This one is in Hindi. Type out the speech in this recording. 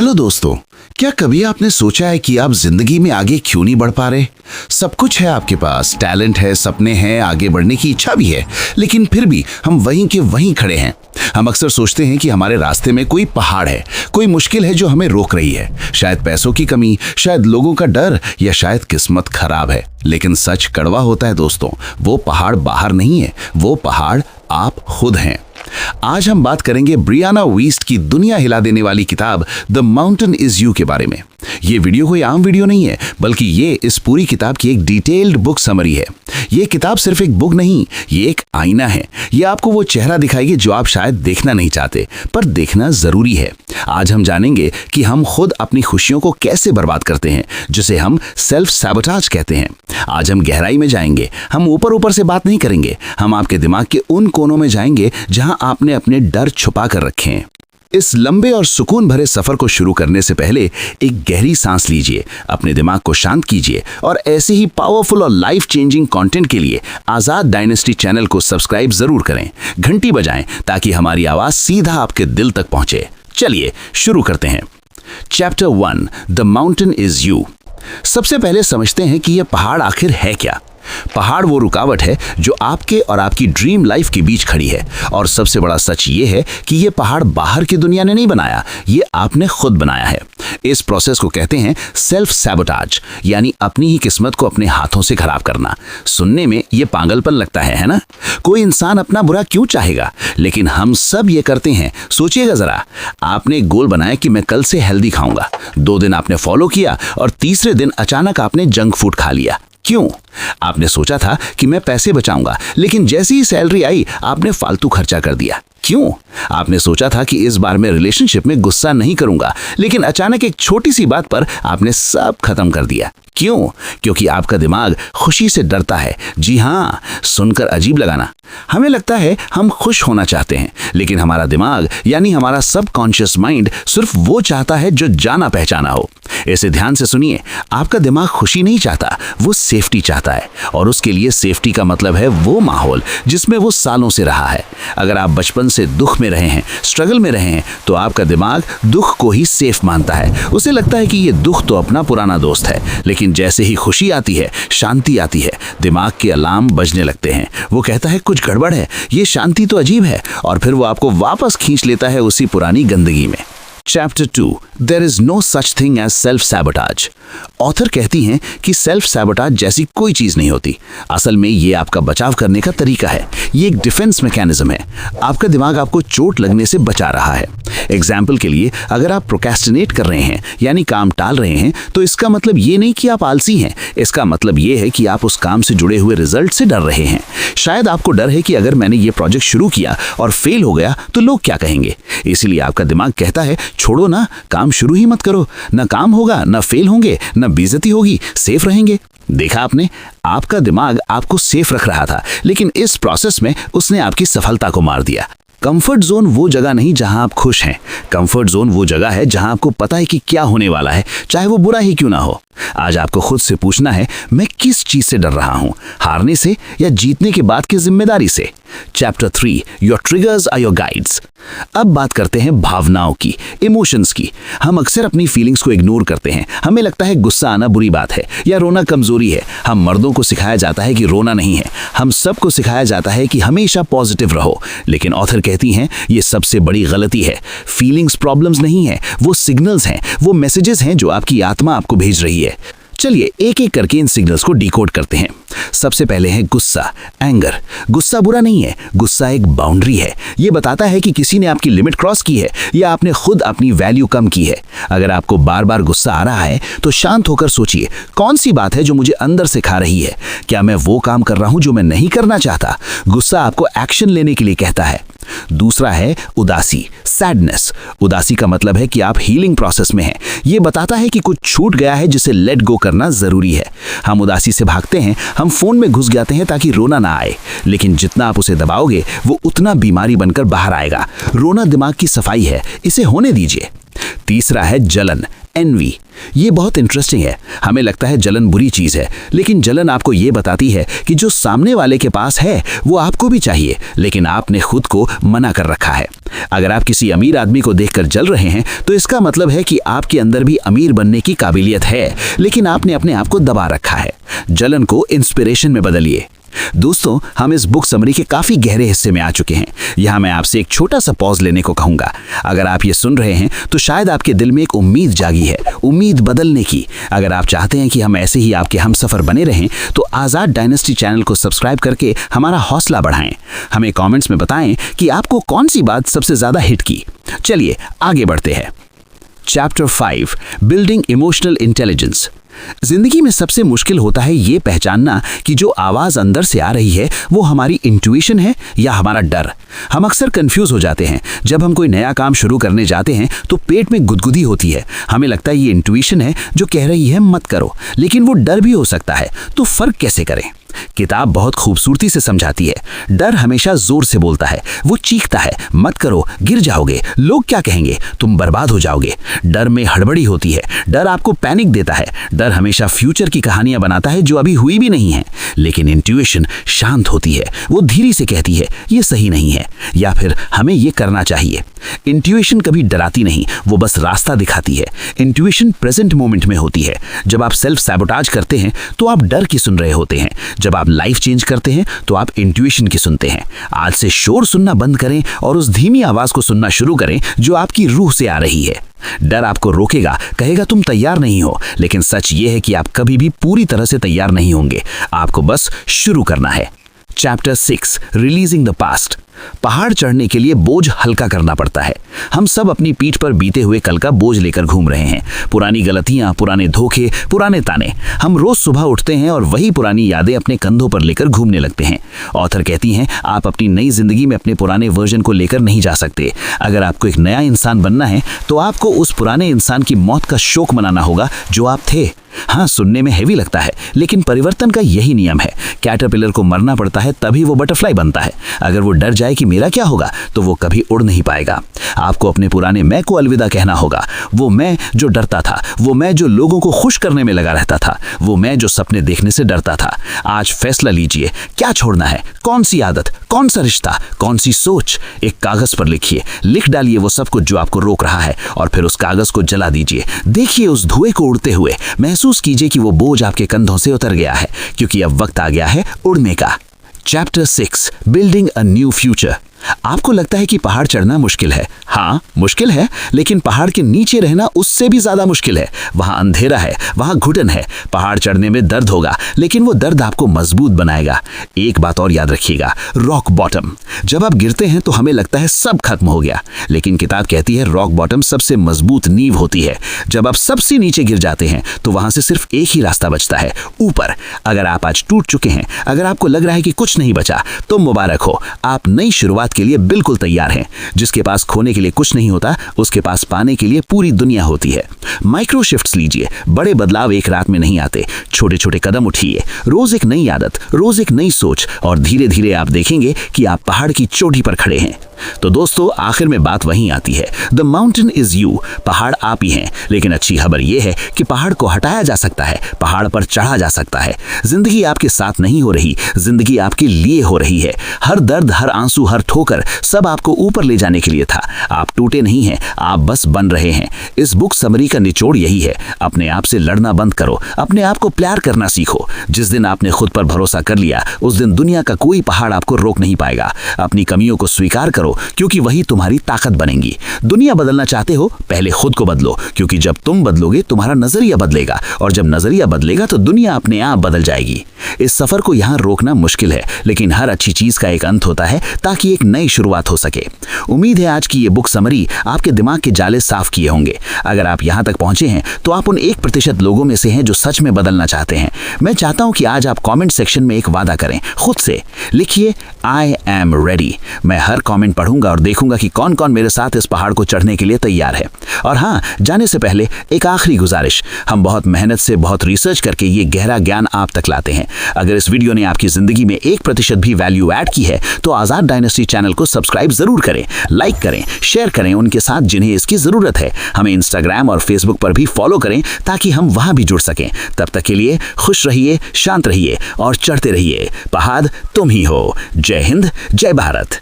हेलो दोस्तों, क्या कभी आपने सोचा है कि आप जिंदगी में आगे क्यों नहीं बढ़ पा रहे? सब कुछ है आपके पास, टैलेंट है, सपने हैं, आगे बढ़ने की इच्छा भी है, लेकिन फिर भी हम वहीं के वहीं खड़े हैं। हम अक्सर सोचते हैं कि हमारे रास्ते में कोई पहाड़ है, कोई मुश्किल है जो हमें रोक रही है। शायद पैसों की कमी, शायद लोगों का डर, या शायद किस्मत खराब है। लेकिन सच कड़वा होता है दोस्तों, वो पहाड़ बाहर नहीं है, वो पहाड़ आप खुद हैं। आज हम बात करेंगे ब्रियाना वीस्ट की दुनिया हिला देने वाली किताब द माउंटेन इज यू के बारे में। ये वीडियो कोई आम वीडियो नहीं है, बल्कि ये इस पूरी किताब की एक डिटेल्ड बुक समरी है। ये किताब सिर्फ एक बुक नहीं, ये एक आईना है। ये आपको वो चेहरा दिखाएगी जो आप शायद देखना नहीं चाहते, पर देखना जरूरी है। आज हम जानेंगे कि हम खुद अपनी खुशियों को कैसे बर्बाद करते हैं, जिसे हम सेल्फ सैबोटाज कहते हैं। आज हम गहराई में जाएंगे, हम ऊपर ऊपर से बात नहीं करेंगे, हम आपके दिमाग के उन कोनों में जाएंगे जहां आपने अपने डर छुपा कर रखे हैं। इस लंबे और सुकून भरे सफर को शुरू करने से पहले एक गहरी सांस लीजिए, अपने दिमाग को शांत कीजिए और ऐसे ही पावरफुल और लाइफ चेंजिंग कंटेंट के लिए आजाद डायनेस्टी चैनल को सब्सक्राइब जरूर करें, घंटी बजाएं ताकि हमारी आवाज सीधा आपके दिल तक पहुंचे। चलिए शुरू करते हैं। Chapter 1, the mountain is you. सबसे पहले समझते हैं कि यह पहाड़ आखिर है क्या। पहाड़ वो रुकावट है जो आपके और आपकी ड्रीम लाइफ के बीच खड़ी है। और सबसे बड़ा सच ये है कि ये पहाड़ बाहर की दुनिया ने नहीं बनाया, ये आपने खुद बनाया है। इस प्रोसेस को कहते हैं सेल्फ सैबोटाज, यानी अपनी ही किस्मत को अपने हाथों से खराब करना। सुनने में ये पागलपन लगता है ना? कोई इंसान अपना बुरा क्यों चाहेगा, लेकिन हम सब ये करते हैं। सोचिएगा जरा, आपने एक गोल बनाया कि मैं कल से हेल्दी खाऊंगा। 2 दिन आपने फॉलो किया और तीसरे दिन अचानक आपने जंक फूड खा लिया। क्यों? आपने सोचा था कि मैं पैसे बचाऊंगा, लेकिन जैसी ही सैलरी आई आपने फालतू खर्चा कर दिया। क्यों? आपने सोचा था कि इस बार मैं रिलेशनशिप में गुस्सा नहीं करूंगा, लेकिन अचानक एक छोटी सी बात पर आपने सब खत्म कर दिया। क्यों? क्योंकि आपका दिमाग खुशी से डरता है। जी हाँ, सुनकर अजीब लगा ना? हमें लगता है हम खुश होना चाहते हैं, लेकिन हमारा दिमाग यानी हमारा सबकॉन्शियस माइंड सिर्फ वो चाहता है जो जाना पहचाना हो। इसे ध्यान से सुनिए, आपका दिमाग खुशी नहीं चाहता, वो सेफ्टी चाहता है। और उसके लिए सेफ्टी का मतलब है वो माहौल जिसमें वो सालों से रहा है। अगर आप बचपन से दुख में रहे हैं, स्ट्रगल में रहे हैं, तो आपका दिमाग दुख को ही सेफ मानता है। उसे लगता है कि ये दुख तो अपना पुराना दोस्त है। लेकिन जैसे ही खुशी आती है, शांति आती है, दिमाग के अलार्म बजने लगते हैं। वो कहता है कुछ गड़बड़ है, ये शांति तो अजीब है, और फिर वो आपको वापस खींच लेता है उसी पुरानी गंदगी में। Chapter 2, there is no such thing as self sabotage. Author कहती हैं कि सेल्फ सैबोटाज जैसी कोई चीज नहीं होती। असल में ये आपका बचाव करने का तरीका है, ये एक डिफेंस मैकेनिज्म है। आपका दिमाग आपको चोट लगने से बचा रहा है। एग्जाम्पल के लिए, अगर आप प्रोक्रेस्टिनेट कर रहे हैं यानी काम टाल रहे हैं, तो इसका मतलब ये नहीं कि आप आलसी हैं। इसका मतलब ये है कि आप उस काम से जुड़े हुए रिजल्ट से डर रहे हैं। शायद आपको डर है कि अगर मैंने ये प्रोजेक्ट शुरू किया और फेल हो गया तो लोग क्या कहेंगे। इसीलिए आपका दिमाग कहता है छोड़ो ना, काम शुरू ही मत करो, ना काम होगा, ना फेल होंगे, ना बेइज्जती होगी, सेफ रहेंगे। देखा आपने, आपका दिमाग आपको सेफ रख रहा था, लेकिन इस प्रोसेस में उसने आपकी सफलता को मार दिया। कंफर्ट जोन वो जगह नहीं जहां आप खुश हैं। कंफर्ट जोन वो जगह है जहां आपको पता है कि क्या होने वाला है, चाहे वो बुरा ही क्यों ना हो। आज आपको खुद से पूछना है, मैं किस चीज से डर रहा हूं, हारने से या जीतने के बाद की जिम्मेदारी से। Chapter 3, your triggers are your guides. अब बात करते हैं भावनाओं की, इमोशंस की। हम अक्सर अपनी फीलिंग्स को इग्नोर करते हैं। हमें लगता है गुस्सा आना बुरी बात है या रोना कमजोरी है। हम मर्दों को सिखाया जाता है कि रोना नहीं है, हम सबको सिखाया जाता है कि हमेशा पॉजिटिव रहो। लेकिन ऑथर कहती हैं ये सबसे बड़ी गलती है। फीलिंग्स प्रॉब्लम्स नहीं है, वो सिग्नल्स हैं, वो मैसेजेस हैं जो आपकी आत्मा आपको भेज रही है। चलिए एक एक करके इन सिग्नल्स को डिकोड करते हैं। सबसे पहले है गुस्सा, एंगर। गुस्सा बुरा नहीं है, गुस्सा एक बाउंड्री है। ये बताता है कि किसी ने आपकी लिमिट क्रॉस की है या आपने खुद अपनी वैल्यू कम की है। अगर आपको बार बार गुस्सा आ रहा है तो शांत होकर सोचिए, कौन सी बात है जो मुझे अंदर से खा रही है? क्या मैं वो काम कर रहा हूं जो मैं नहीं करना चाहता? गुस्सा आपको एक्शन लेने के लिए कहता है। दूसरा है उदासी, सैडनेस। उदासी का मतलब है कि आप हीलिंग प्रोसेस में हैं। ये बताता है कि कुछ छूट गया है जिसे लेट गो करना जरूरी है। हम उदासी से भागते हैं, हम फोन में घुस जाते हैं ताकि रोना ना आए, लेकिन जितना आप उसे दबाओगे वो उतना बीमारी बनकर बाहर आएगा। रोना दिमाग की सफाई है, इसे होने दीजिए। तीसरा है जलन, एनवी। ये बहुत इंटरेस्टिंग है। हमें लगता है जलन बुरी चीज है, लेकिन जलन आपको ये बताती है कि जो सामने वाले के पास है वो आपको भी चाहिए, लेकिन आपने खुद को मना कर रखा है। अगर आप किसी अमीर आदमी को देखकर जल रहे हैं तो इसका मतलब है कि आपके अंदर भी अमीर बनने की काबिलियत है, लेकिन आपने अपने आप को दबा रखा है। जलन को इंस्पिरेशन में बदलिए। दोस्तों, हम इस बुक समरी के काफी गहरे हिस्से में आ चुके हैं। यहाँ मैं आपसे एक छोटा सा पॉज लेने को कहूंगा। अगर आप ये सुन रहे हैं तो शायद आपके दिल में एक उम्मीद जागी है, उम्मीद बदलने की। अगर आप चाहते हैं कि हम ऐसे ही आपके हमसफर बने रहें तो आज़ाद डायनेस्टी चैनल को सब्सक्राइब करके हमारा हौसला बढ़ाएं। हमें कॉमेंट्स में बताएं कि आपको कौन सी बात सबसे ज्यादा हिट की। चलिए आगे बढ़ते हैं। Chapter 5, building emotional intelligence. जिंदगी में सबसे मुश्किल होता है ये पहचानना कि जो आवाज अंदर से आ रही है वो हमारी इंट्यूशन है या हमारा डर। हम अक्सर कंफ्यूज हो जाते हैं। जब हम कोई नया काम शुरू करने जाते हैं तो पेट में गुदगुदी होती है। हमें लगता है ये इंट्यूशन है जो कह रही है मत करो, लेकिन वो डर भी हो सकता है। तो फर्क कैसे करें? किताब बहुत खूबसूरती से समझाती है। डर हमेशा जोर से बोलता है, वो चीखता है मत करो, गिर जाओगे, लोग क्या कहेंगे, तुम बर्बाद हो जाओगे। डर में हड़बड़ी होती है। डर आपको पैनिक देता है। डर हमेशा फ्यूचर की कहानियां बनाता है जो अभी हुई भी नहीं है। लेकिन इंट्यूशन शांत होती है। वो धीरे से कहती है ये सही नहीं है, या फिर हमें ये करना चाहिए। इंट्यूशन कभी डराती नहीं, वो बस रास्ता दिखाती है। इंट्यूशन प्रेजेंट मोमेंट में होती है। जब आप सेल्फ सैबोटाज करते हैं तो आप डर की सुन रहे होते हैं। जब आप लाइफ चेंज करते हैं तो आप इंट्यूशन की सुनते हैं। आज से शोर सुनना बंद करें और उस धीमी आवाज को सुनना शुरू करें जो आपकी रूह से आ रही है। डर आपको रोकेगा, कहेगा तुम तैयार नहीं हो, लेकिन सच ये है कि आप कभी भी पूरी तरह से तैयार नहीं होंगे। आपको बस शुरू करना है। Chapter 6, releasing the past. पहाड़ चढ़ने के लिए बोझ हल्का करना पड़ता है। हम सब अपनी पीठ पर बीते हुए कल का बोझ लेकर घूम रहे हैं। पुरानी गलतियां, पुराने धोखे, पुराने ताने। हम रोज सुबह उठते हैं और वही पुरानी यादें अपने कंधों पर लेकर घूमने लगते हैं। ऑथर कहती हैं आप अपनी नई जिंदगी में अपने पुराने वर्जन को लेकर नहीं जा सकते। अगर आपको एक नया इंसान बनना है तो आपको उस पुराने इंसान की मौत का शोक मनाना होगा जो आप थे। हाँ, सुनने में हैवी लगता है, लेकिन परिवर्तन का यही नियम है। कैटरपिलर को मरना पड़ता है तभी वो बटरफ्लाई बनता है। अगर वो डर जाए कि मेरा क्या होगा तो वो कभी उड़ नहीं पाएगा। आपको अपने पुराने मैं को अलविदा कहना होगा। वो मैं जो डरता था, वो मैं जो लोगों को खुश करने में लगा रहता था, वो मैं जो सपने देखने से डरता था। आज फैसला लीजिए, क्या छोड़ना है, कौन सी आदत, कौन सा रिश्ता, कौन सी सोच। एक कागज पर लिखिए, लिख डालिए वो सब कुछ जो आपको रोक रहा है और फिर उस कागज को जला दीजिए। देखिए उस धुएं को उड़ते हुए, महसूस कीजिए कि वो बोझ आपके कंधों से उतर गया है, क्योंकि अब वक्त आ गया है उड़ने का। Chapter 6, building a new future. आपको लगता है कि पहाड़ चढ़ना मुश्किल है। हाँ, मुश्किल है, लेकिन पहाड़ के नीचे रहना उससे भी ज्यादा मुश्किल है। वहां अंधेरा है, वहां घुटन है। पहाड़ चढ़ने में दर्द होगा, लेकिन वो दर्द आपको मजबूत बनाएगा। एक बात और याद रखिएगा, रॉक बॉटम। जब आप गिरते हैं तो हमें लगता है सब खत्म हो गया, लेकिन किताब कहती है रॉक बॉटम सबसे मजबूत नींव होती है। जब आप सबसे नीचे गिर जाते हैं तो वहां से सिर्फ एक ही रास्ता बचता है, ऊपर। अगर आप आज टूट चुके हैं, अगर आपको लग रहा है कि कुछ नहीं बचा, तो मुबारक हो, आप नई शुरुआत के लिए बिल्कुल तैयार हैं। जिसके पास खोने के लिए कुछ नहीं होता, उसके पास पाने के लिए पूरी दुनिया होती है। माइक्रो शिफ्ट्स लीजिए। बड़े बदलाव एक रात में नहीं आते। छोटे छोटे कदम उठिए। रोज एक नई आदत, रोज एक नई सोच, और धीरे धीरे आप देखेंगे कि आप पहाड़ की चोटी पर खड़े हैं। तो दोस्तों, आखिर में बात वहीं आती है, द माउंटेन इज यू। पहाड़ आप ही हैं, लेकिन अच्छी खबर यह है कि पहाड़ को हटाया जा सकता है, पहाड़ पर चढ़ा जा सकता है। जिंदगी आपके साथ नहीं हो रही, जिंदगी आपके लिए हो रही है। हर दर्द, हर आंसू, हर ठोकर, सब आपको ऊपर ले जाने के लिए था। आप टूटे नहीं हैं, आप बस बन रहे हैं। इस बुक समरी का निचोड़ यही है, अपने आप से लड़ना बंद करो, अपने आप को प्यार करना सीखो। जिस दिन आपने खुद पर भरोसा कर लिया, उस दिन दुनिया का कोई पहाड़ आपको रोक नहीं पाएगा। अपनी कमियों को स्वीकार करो, क्योंकि वही तुम्हारी ताकत बनेंगी। दुनिया बदलना चाहते हो, पहले खुद को बदलो, क्योंकि जब तुम बदलोगे तुम्हारा नजरिया बदलेगा, और जब नजरिया बदलेगा तो दुनिया अपने आप बदल जाएगी। इस सफर को यहाँ रोकना मुश्किल है, लेकिन हर अच्छी चीज का एक अंत होता है ताकि एक नई शुरुआत हो सके। उम्मीद है आज की ये बुक समरी आपके दिमाग के जाले साफ किए होंगे। अगर आप यहाँ तक पहुंचे हैं तो आप उन 1% लोगों में से हैं जो सच में बदलना चाहते हैं। मैं चाहता हूं कि आज आप कमेंट सेक्शन में एक वादा करें, खुद से लिखिए आई एम रेडी। मैं हर कमेंट पढ़ूंगा और देखूंगा कि कौन कौन मेरे साथ इस पहाड़ को चढ़ने के लिए तैयार है। और हाँ, जाने से पहले एक आखिरी गुजारिश, हम बहुत मेहनत से, बहुत रिसर्च करके ये गहरा ज्ञान आप तक लाते हैं। अगर इस वीडियो ने आपकी जिंदगी में 1% भी वैल्यू ऐड की है तो आजाद डायनेस्टी चैनल चैनल को सब्सक्राइब जरूर करें, लाइक करें, शेयर करें उनके साथ जिन्हें इसकी जरूरत है। हमें इंस्टाग्राम और फेसबुक पर भी फॉलो करें ताकि हम वहां भी जुड़ सकें। तब तक के लिए खुश रहिए, शांत रहिए और चढ़ते रहिए। पहाड़ तुम ही हो। जय हिंद, जय भारत।